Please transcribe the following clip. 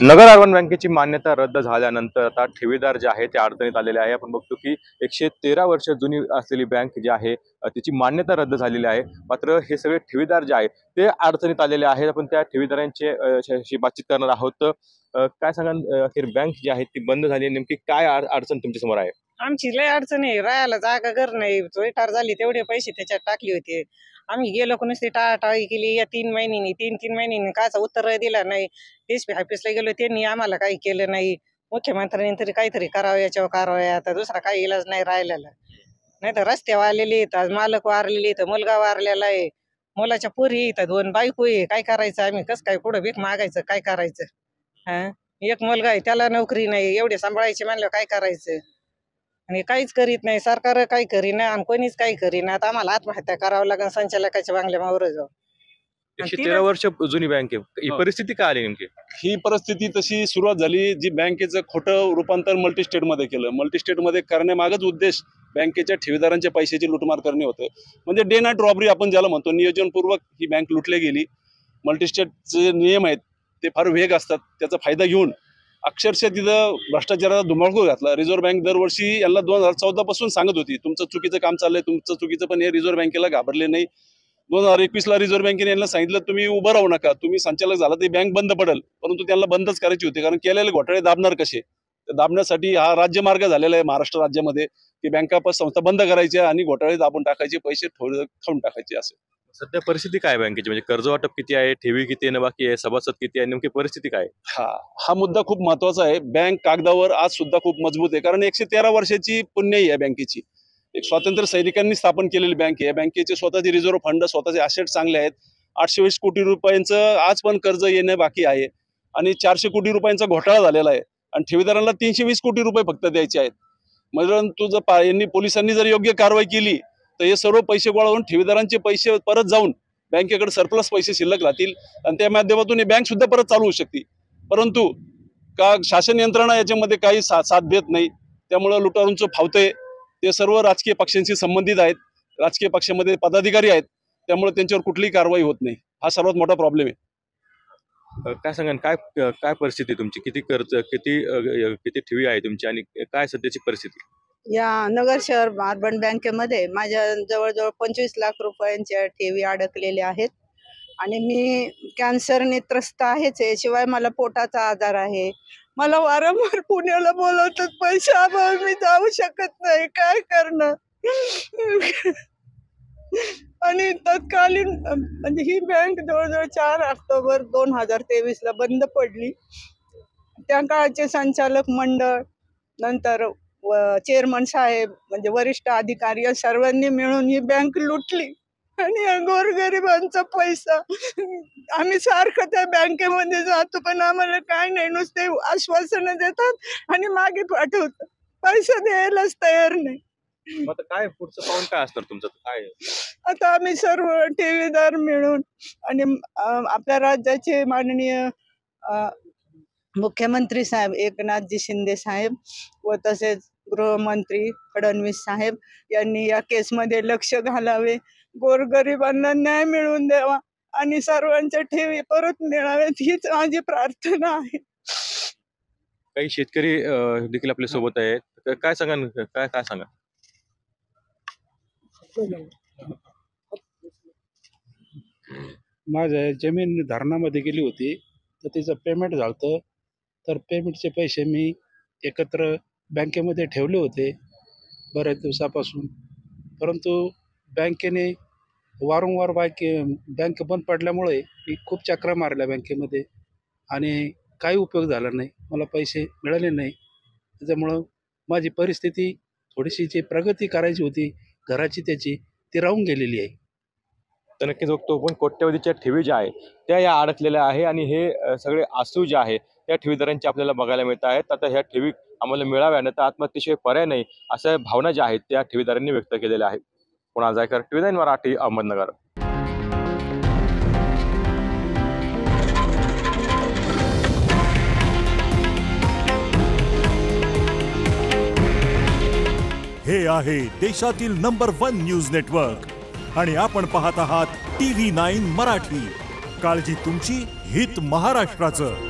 नगर urban बँकेची मान्यता रद्द झाल्यानंतर आता ठेवीदार जे आहे ते अडचणीत आलेले आहे। आपण बघतो की 113 वर्ष जुनी असलेली बँक जी आहे तिची मान्यता रद्द झालेली आहे। मात्र हे सगळे ठेवीदार जे आहेत ते अडचणीत आलेले आहेत। आपण त्या ठेवीदारांची बातचीत करणार आहोत। काय सांगाल, अखेर बँक जी आहे ती बंद झाली, नेमकी काय अडचण तुमच्या समोर आहे? आमची लय अडचण आहे, राहायला जागा घर नाही, रिटायर झाली तेवढे पैसे त्याच्यात टाकले होते। आम्ही गेलो की नुसती टाळाटाळी केली या 3 महिन्यांनी 3 महिन्यांनी कायचं उत्तर दिलं नाही। एसपी ऑफिसला गेलो, त्यांनी आम्हाला काही केलं नाही। मुख्यमंत्र्यांनी तरी काहीतरी करावं, याच्यावर करावं, आता दुसरा काही इलाज नाही राहिलेला। नाही तर रस्त्यावर आलेले आहेत, मालक वारलेले आहेत, मुलगा वारलेला आहे, मुलाच्या पोरी येतात, 2 बायको आहे। काय करायचं आम्ही, कसं काय पुढे भीक मागायचं, काय करायचं? हा, एक मुलगा आहे त्याला नोकरी नाही, एवढे सांभाळायचे म्हणलं काय करायचं? आणि काहीच करीत नाही सरकार, काही करीना आणि कोणीच काही करीना। आता आम्हाला आत्महत्या करावं लागेल, संचालकाच्या बंगल्यावर जाऊ। 113 वर्ष जुनी बँक आहे, ही परिस्थिती काय आली नेमकी? ही परिस्थिती तशी सुरुवात झाली, जी बँकेचं खोटं रूपांतर मल्टीस्टेटमध्ये केलं। मल्टीस्टेटमध्ये करण्यामागच उद्देश बँकेच्या ठेवीदारांच्या पैशाची लुटमार करणे होतं। म्हणजे डे नाईट रॉबरी आपण ज्याला म्हणतो, नियोजनपूर्वक ही बँक लुटली गेली। मल्टीस्टेटचे नियम आहेत ते फार वेग असतात, त्याचा फायदा घेऊन अक्षरशः तिथं भ्रष्टाचाराचा धुमाकूळ घातला। रिझर्व्ह बँक दरवर्षी यांना 2014 पासून सांगत होती तुमचं चुकीचं काम चाललंय, तुमचं चुकीचं, पण हे रिझर्व्ह बँकेला घाबरले नाही। 2021ला रिझर्व्ह बँकेने यांना सांगितलं तुम्ही उभं राहू नका, तुम्ही संचालक झाला तर बँक बंद पडेल, परंतु त्यांना बंदच करायची होती, कारण केलेले घोटाळे दाबणार कसे? तर दाबण्यासाठी हा राज्यमार्ग झालेला आहे महाराष्ट्र राज्यामध्ये की बँका संस्था बंद करायच्या आणि घोटाळे दाबून टाकायचे, पैसे खाऊन टाकायचे। असं सध्या परिस्थिती काय बँकेची? म्हणजे कर्ज वाटप किती आहे, ठेवी किती आहे, बाकी आहे, सभासद किती आहे, नेमकी परिस्थिती काय? हा मुद्दा खूप महत्वाचा आहे। बँक कागदावर आज सुद्धा खूप मजबूत आहे, कारण 113 वर्षाची पुण्याई आहे बँकेची। एक स्वातंत्र्य सैनिकांनी स्थापन केलेली बँक आहे। बँकेचे स्वतःचे रिझर्व्ह फंड, स्वतःचे ॲसेट चांगले आहेत। 820 कोटी रुपयांचं आज पण कर्ज येणे बाकी आहे आणि 400 कोटी रुपयांचा घोटाळा झालेला आहे आणि ठेवीदारांना 320 कोटी रुपये फक्त द्यायचे आहेत। परंतु जर पोलिसांनी जर योग्य कारवाई केली तर हे सर्व पैसे गोळा होऊन ठेवीदारांचे पैसे परत जाऊन बँकेकडे सरप्लस पैसे शिल्लक राहतील आणि त्या माध्यमातून ही बँक सुद्धा परत चालू होऊ शकते। परंतु का शासन यंत्रणा याच्यामध्ये काही साथ देत नाही, त्यामुळे लुटारूंचं फावतंय। ते सर्व राजकीय पक्षांशी संबंधित आहेत, राजकीय पक्षामध्ये पदाधिकारी आहेत, त्यामुळे त्यांच्यावर कुठलीही कारवाई होत नाही। हा सर्वात मोठा प्रॉब्लेम आहे। काय सांगा, काय परिस्थिती तुमची? किती कर्ज, किती ठेवी आहे तुमची आणि काय सध्याची परिस्थिती? या नगर शहर अर्बन बँकेमध्ये माझ्या जवळजवळ 25 लाख रुपयांच्या ठेवी अडकलेल्या आहेत आणि मी कॅन्सरने त्रस्त आहेच आहे, शिवाय मला पोटाचा आजार आहे। मला वारंवार पुण्याला बोलवतात, पैशाअभावी मी जाऊ शकत नाही, काय करणार? आणि तत्कालीन म्हणजे ही बँक जवळजवळ 4 ऑक्टोबर 2023ला बंद पडली। त्या काळचे संचालक मंडळ, नंतर चेअरमन साहेब, म्हणजे वरिष्ठ अधिकारी, या सर्वांनी मिळून ही बँक लुटली आणि गोरगरिबांचा पैसा। आम्ही सारखं त्या बँकेमध्ये जातो, पण आम्हाला काय नाही, नुसते आश्वासनं देतात आणि मागे पाठवतात, पैसा द्यायलाच तयार नाही। आता काय पुढचं पाऊल काय असणार तुमचं? काय आता आम्ही सर्व ठेवीदार मिळून आणि आपल्या राज्याचे माननीय मुख्यमंत्री साहेब एकनाथजी शिंदे साहेब व तसेच गृहमंत्री फडणवीस साहेब यांनी या केसमध्ये लक्ष घालावे, गोरगरिबांना न्याय मिळवून द्यावा आणि सर्वांच्या ठेवी परत मिळाव्यात, हीच माझी प्रार्थना आहे। काही शेतकरी देखील आपल्या सोबत आहेत, काय सांगा, काय सांगा? माझ्या जमीन धरणामध्ये गेली होती, तर तिचं पेमेंट झालं, तर पेमेंटचे पैसे मी एकत्र बँकेमध्ये ठेवले होते बऱ्याच दिवसापासून, परंतु बँकेने वारंवार बँक बंद पडल्यामुळे मी खूप चक्रा मारल्या बँकेमध्ये आणि काही उपयोग झाला नाही, मला पैसे मिळाले नाही। त्याच्यामुळं माझी परिस्थिती, थोडीशी जी प्रगती करायची होती घराची त्याची, ती राहून गेलेली आहे। तर नक्कीच बघतो पण कोट्यवधीच्या ठेवी ज्या आहेत त्या या अडकलेल्या आहे आणि हे सगळे आसू जे आहे त्या ठेवीदारांचे आपल्याला बघायला मिळत आहेत। आता ह्या ठेवी आम्हाला मिळाव्या, नाही तर आत्महत्येशिवाय पर्याय नाही, अशा भावना ज्या आहेत त्या ठेवीदारांनी व्यक्त केलेल्या आहेत। कुणाल जायकर, TV9 मराठी, अहमदनगर। हे आहे देशातील नंबर 1 न्यूज नेटवर्क आणि आपण पाहत आहात TV9 मराठी। काळजी तुमची, हित महाराष्ट्राचं।